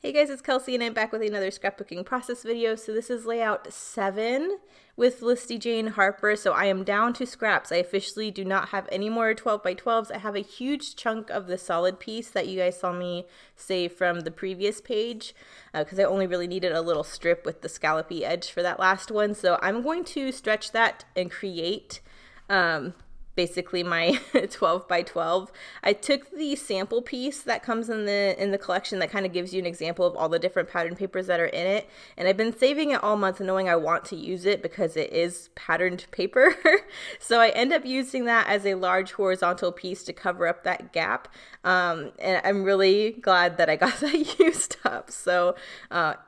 Hey guys, it's Kelsey and I'm back with another scrapbooking process video. So this is layout 7 with Felicity and Harper. So I am down to scraps. I officially do not have any more 12 by 12s. I have a huge chunk of the solid piece that you guys saw me save from the previous page because I only really needed a little strip with the scallopy edge for that last one. So I'm going to stretch that and create basically my 12 by 12. I took the sample piece that comes in the collection that kind of gives you an example of all the different pattern papers that are in it, and I've been saving it all month knowing I want to use it because it is patterned paper. So I end up using that as a large horizontal piece to cover up that gap, and I'm really glad that I got that used up. So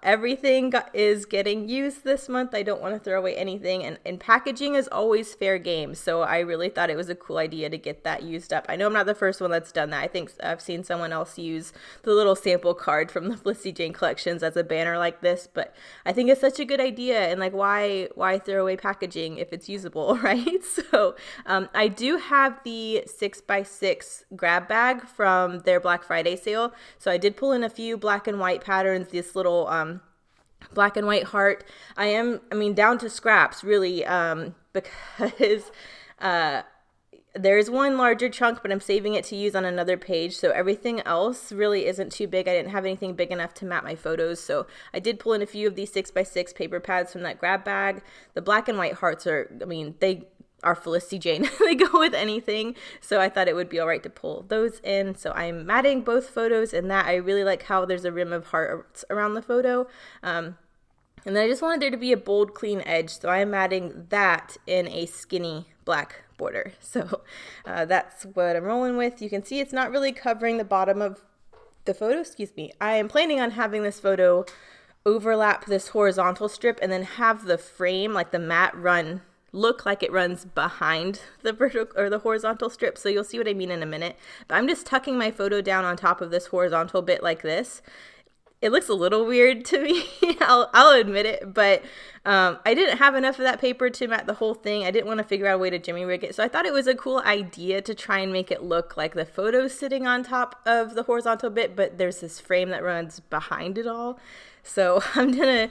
everything is getting used this month. I don't want to throw away anything, and packaging is always fair game, so I really thought it was a cool idea to get that used up. I know I'm not the first one that's done that. I think I've seen someone else use the little sample card from the Felicity Jane collections as a banner like this, but I think it's such a good idea, and like why throw away packaging if it's usable, right? So I do have the 6x6 grab bag from their Black Friday sale, so I did pull in a few black and white patterns, this little black and white heart. I mean down to scraps really, because there's one larger chunk, but I'm saving it to use on another page, so everything else really isn't too big. I didn't have anything big enough to map my photos, so I did pull in a few of these 6x6 paper pads from that grab bag. The black and white hearts are, I mean, they are Felicity Jane. They go with anything, so I thought it would be all right to pull those in. So I'm matting both photos, and that I really like how there's a rim of hearts around the photo. And then I just wanted there to be a bold, clean edge, so I am adding that in a skinny black border. So that's what I'm rolling with. You can see it's not really covering the bottom of the photo. Excuse me. I am planning on having this photo overlap this horizontal strip and then have the frame, like the mat, look like it runs behind the vertical or the horizontal strip. So you'll see what I mean in a minute. But I'm just tucking my photo down on top of this horizontal bit like this. It looks a little weird to me, I'll admit it, but I didn't have enough of that paper to mat the whole thing. I didn't want to figure out a way to jimmy rig it, so I thought it was a cool idea to try and make it look like the photo's sitting on top of the horizontal bit, but there's this frame that runs behind it all. So I'm gonna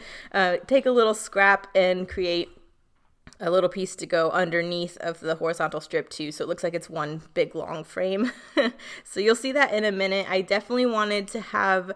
take a little scrap and create a little piece to go underneath of the horizontal strip too, so it looks like it's one big long frame. So you'll see that in a minute. I definitely wanted to have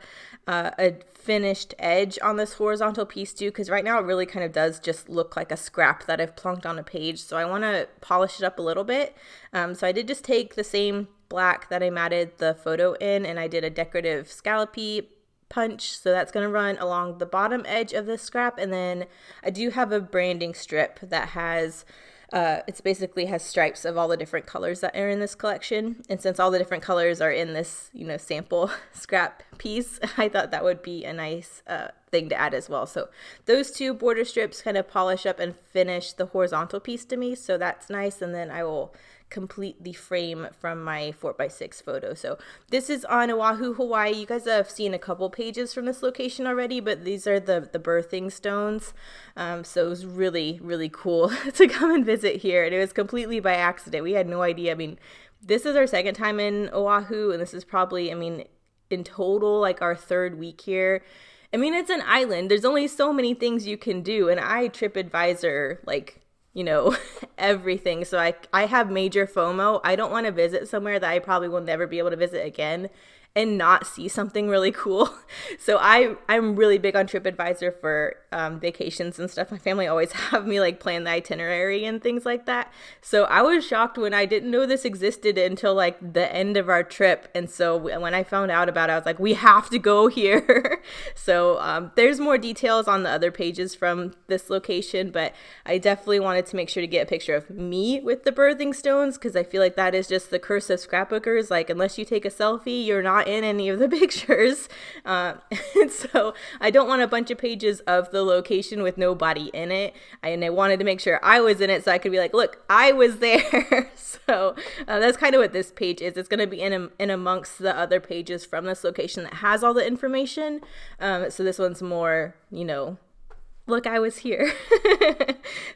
a finished edge on this horizontal piece too, because right now it really kind of does just look like a scrap that I've plunked on a page, so I want to polish it up a little bit. So I did just take the same black that I matted the photo in, and I did a decorative scallopy punch, so that's going to run along the bottom edge of this scrap. And then I do have a branding strip that has it's basically has stripes of all the different colors that are in this collection, and since all the different colors are in this, you know, sample scrap piece, I thought that would be a nice thing to add as well. So those two border strips kind of polish up and finish the horizontal piece to me, so that's nice. And then I will complete the frame from my 4x6 photo. So this is on Oahu, Hawaii. You guys have seen a couple pages from this location already, but these are the birthing stones. So it was really, really cool to come and visit here, and it was completely by accident. We had no idea. I mean, this is our second time in Oahu, and this is probably, I mean, in total, like our third week here. I mean, it's an island. There's only so many things you can do, and I TripAdvisor, like, you know, everything. So I have major FOMO. I don't want to visit somewhere that I probably will never be able to visit again and not see something really cool. So I'm really big on TripAdvisor for vacations and stuff. My family always have me like plan the itinerary and things like that. So I was shocked when I didn't know this existed until like the end of our trip. And so when I found out about it, I was like, we have to go here. So there's more details on the other pages from this location, but I definitely wanted to make sure to get a picture of me with the birthing stones, because I feel like that is just the curse of scrapbookers. Like, unless you take a selfie, you're not in any of the pictures. And so I don't want a bunch of pages of the location with nobody in it, and I wanted to make sure I was in it so I could be like, look, I was there. So that's kind of what this page is. It's going to be in amongst the other pages from this location that has all the information. So this one's more, you know, look, I was here.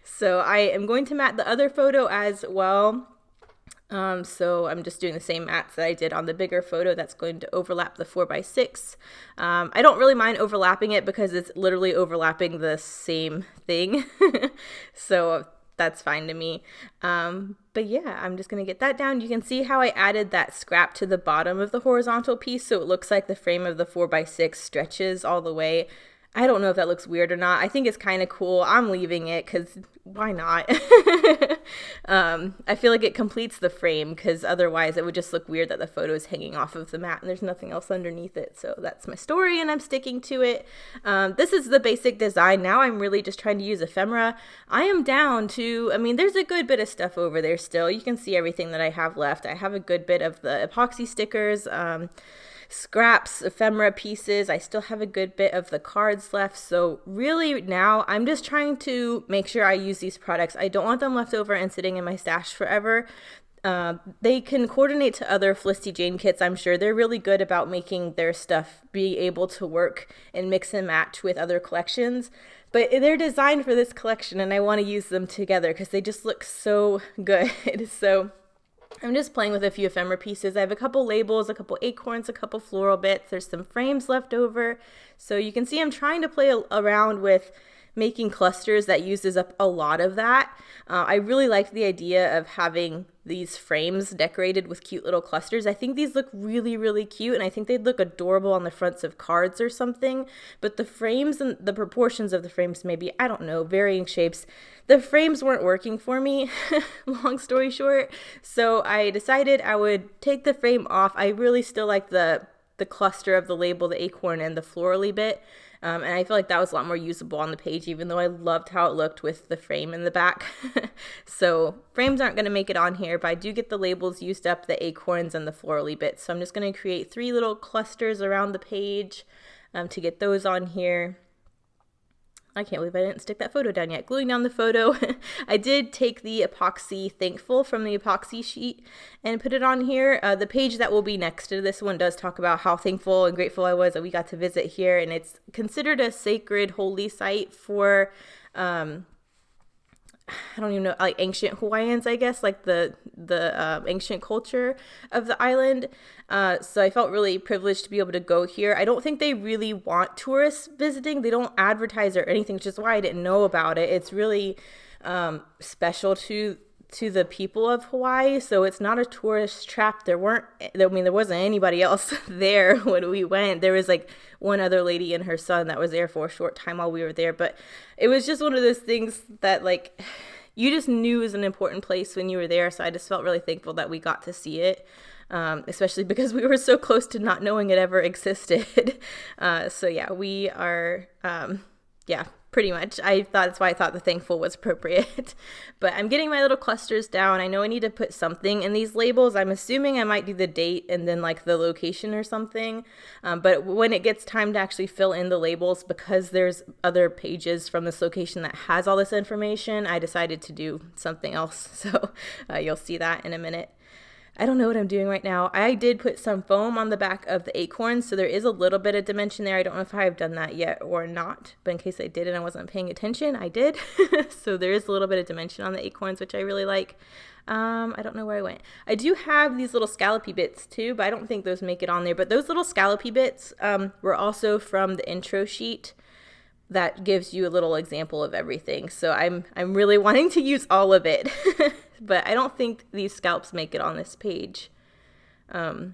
So I am going to mat the other photo as well. So I'm just doing the same mats that I did on the bigger photo that's going to overlap the 4x6. I don't really mind overlapping it because it's literally overlapping the same thing. So that's fine to me. But yeah, I'm just going to get that down. You can see how I added that scrap to the bottom of the horizontal piece, so it looks like the frame of the 4x6 stretches all the way. I don't know if that looks weird or not. I think it's kind of cool. I'm leaving it because why not? I feel like it completes the frame because otherwise it would just look weird that the photo is hanging off of the mat and there's nothing else underneath it. So that's my story and I'm sticking to it. This is the basic design. Now I'm really just trying to use ephemera. I am down to, I mean, there's a good bit of stuff over there still. You can see everything that I have left. I have a good bit of the epoxy stickers, scraps, ephemera pieces. I still have a good bit of the cards left. So really now I'm just trying to make sure I use these products. I don't want them left over and sitting in my stash forever. They can coordinate to other Felicity Jane kits, I'm sure. They're really good about making their stuff be able to work and mix and match with other collections. But they're designed for this collection and I want to use them together because they just look so good. So I'm just playing with a few ephemera pieces. I have a couple labels, a couple acorns, a couple floral bits. There's some frames left over. So you can see I'm trying to play around with making clusters that uses up a lot of that. I really like the idea of having these frames decorated with cute little clusters. I think these look really, really cute, and I think they'd look adorable on the fronts of cards or something. But the frames and the proportions of the frames, maybe, I don't know, varying shapes. The frames weren't working for me, long story short. So I decided I would take the frame off. I really still like the cluster of the label, the acorn, and the florally bit. And I feel like that was a lot more usable on the page, even though I loved how it looked with the frame in the back. So frames aren't going to make it on here, but I do get the labels used up, the acorns and the florally bits. So I'm just going to create 3 little clusters around the page to get those on here. I can't believe I didn't stick that photo down yet. Gluing down the photo. I did take the epoxy Thankful from the epoxy sheet and put it on here. The page that will be next to this one does talk about how thankful and grateful I was that we got to visit here. And it's considered a sacred holy site for I don't even know, like ancient Hawaiians, I guess, like the ancient culture of the island. So I felt really privileged to be able to go here. I don't think they really want tourists visiting. They don't advertise or anything, which is why I didn't know about it. It's really special to the people of Hawaii, so it's not a tourist trap. There wasn't anybody else there when we went. There was like one other lady and her son that was there for a short time while we were there, but it was just one of those things that like you just knew was an important place when you were there. So I just felt really thankful that we got to see it, especially because we were so close to not knowing it ever existed. So yeah, we are pretty much. That's why I thought the thankful was appropriate. But I'm getting my little clusters down. I know I need to put something in these labels. I'm assuming I might do the date and then like the location or something. But when it gets time to actually fill in the labels, because there's other pages from this location that has all this information, I decided to do something else. So you'll see that in a minute. I don't know what I'm doing right now. I did put some foam on the back of the acorns, so there is a little bit of dimension there. I don't know if I have done that yet or not, but in case I did and I wasn't paying attention, I did. So there is a little bit of dimension on the acorns, which I really like. I don't know where I went. I do have these little scallopy bits too, but I don't think those make it on there. But those little scallopy bits were also from the intro sheet that gives you a little example of everything. So I'm really wanting to use all of it. But I don't think these scalps make it on this page. But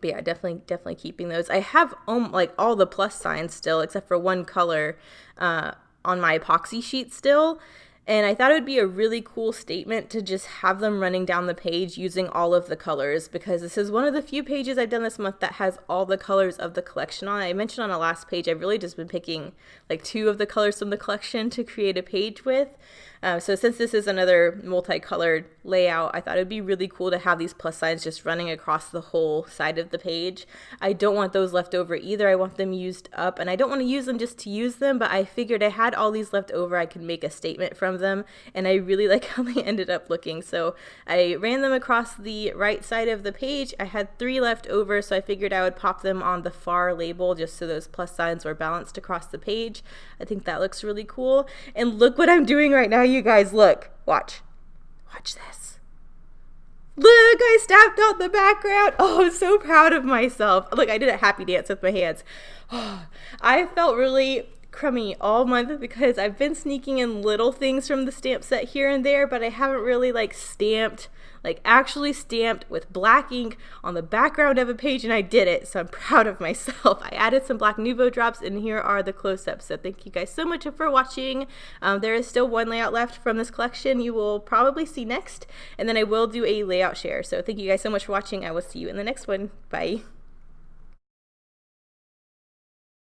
yeah, definitely keeping those. I have like all the plus signs still, except for one color on my epoxy sheet still. And I thought it would be a really cool statement to just have them running down the page using all of the colors, because this is one of the few pages I've done this month that has all the colors of the collection on. I mentioned on the last page, I've really just been picking like 2 of the colors from the collection to create a page with. So since this is another multicolored layout, I thought it'd be really cool to have these plus signs just running across the whole side of the page. I don't want those left over either. I want them used up, and I don't want to use them just to use them, but I figured I had all these left over. I could make a statement from them, and I really like how they ended up looking. So I ran them across the right side of the page. I had 3 left over, so I figured I would pop them on the far label just so those plus signs were balanced across the page. I think that looks really cool. And look what I'm doing right now, you guys. Look, watch this. Look, I stamped out the background. Oh, I'm so proud of myself. Look, I did a happy dance with my hands. Oh, I felt really crummy all month because I've been sneaking in little things from the stamp set here and there, but I haven't really actually stamped with black ink on the background of a page, and I did it, so I'm proud of myself. I added some black Nouveau drops, and here are the close-ups. So thank you guys so much for watching. There is still one layout left from this collection you will probably see next, and then I will do a layout share. So thank you guys so much for watching. I will see you in the next one. Bye.